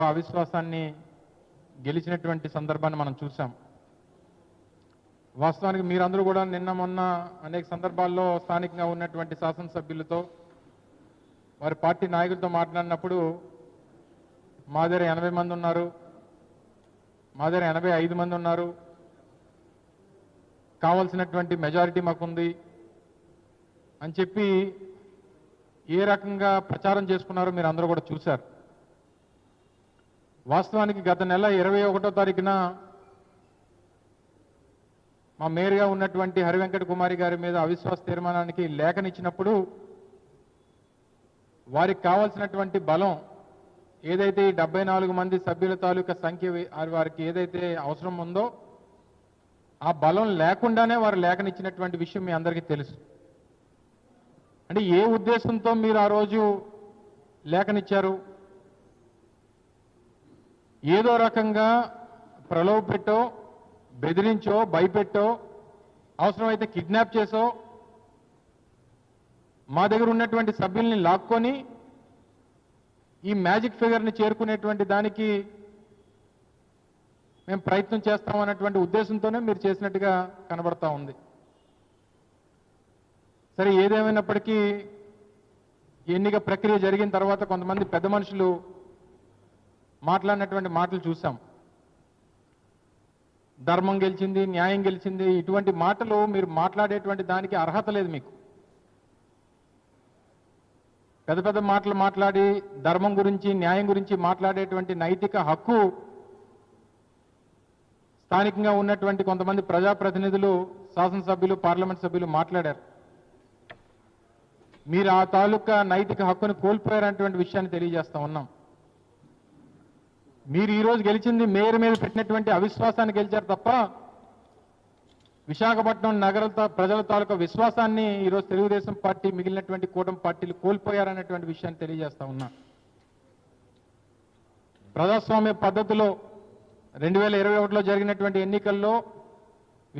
అవిశ్వాసాన్ని గెలిచినటువంటి సందర్భాన్ని మనం చూసాం. వాస్తవానికి మీరందరూ కూడా నిన్న మొన్న అనేక సందర్భాల్లో స్థానికంగా ఉన్నటువంటి శాసనసభ్యులతో వారి పార్టీ నాయకులతో మాట్లాడినప్పుడు మా దగ్గర 80 మంది ఉన్నారు, మా దగ్గర 85 మంది ఉన్నారు, కావాల్సినటువంటి మెజారిటీ మాకుంది అని చెప్పి ఏ రకంగా ప్రచారం చేసుకున్నారో మీరు అందరూ కూడా చూశారు. వాస్తవానికి గత నెల 21వ తారీఖున మా మేయర్గా ఉన్నటువంటి హరివెంకట కుమారి గారి మీద అవిశ్వాస తీర్మానానికి లేఖనిచ్చినప్పుడు వారికి కావాల్సినటువంటి బలం ఏదైతే 74 మంది సభ్యుల తాలూకా సంఖ్య వారికి ఏదైతే అవసరం ఉందో ఆ బలం లేకుండానే వారు లేఖనిచ్చినటువంటి విషయం మీ అందరికీ తెలుసు. అంటే ఏ ఉద్దేశంతో మీరు ఆ రోజు లేఖనిచ్చారు? ఏదో రకంగా ప్రలోభ పెట్టో, బెదిరించో, భయపెట్టో, అవసరమైతే కిడ్నాప్ చేసో మా దగ్గర ఉన్నటువంటి సభ్యుల్ని లాక్కొని ఈ మ్యాజిక్ ఫిగర్ని చేరుకునేటువంటి దానికి మేము ప్రయత్నం చేస్తామన్నటువంటి ఉద్దేశంతోనే మీరు చేసినట్టుగా కనబడతా ఉంది. సరే, ఏదేమైనప్పటికీ ఎన్నిక ప్రక్రియ జరిగిన తర్వాత కొంతమంది పెద్ద మనుషులు మాట్లాడినటువంటి మాటలు చూసాం. ధర్మం గెలిచింది, న్యాయం గెలిచింది, ఇటువంటి మాటలు మీరు మాట్లాడేటువంటి దానికి అర్హత లేదు. మీకు పెద్ద పెద్ద మాటలు మాట్లాడి ధర్మం గురించి, న్యాయం గురించి మాట్లాడేటువంటి నైతిక హక్కు స్థానికంగా ఉన్నటువంటి కొంతమంది ప్రజాప్రతినిధులు, శాసనసభ్యులు, పార్లమెంట్ సభ్యులు మాట్లాడారు. మీరు ఆ తాలూకా నైతిక హక్కును కోల్పోయారనేటువంటి విషయాన్ని తెలియజేస్తా ఉన్నాం. మీరు ఈరోజు గెలిచింది మేయర్ మీద పెట్టినటువంటి అవిశ్వాసాన్ని గెలిచారు తప్ప విశాఖపట్నం నగర ప్రజల తాలూకా విశ్వాసాన్ని ఈరోజు తెలుగుదేశం పార్టీ, మిగిలినటువంటి కూటమి పార్టీలు కోల్పోయారనేటువంటి విషయాన్ని తెలియజేస్తా ఉన్నా. ప్రజాస్వామ్య పద్ధతిలో 2021లో జరిగినటువంటి ఎన్నికల్లో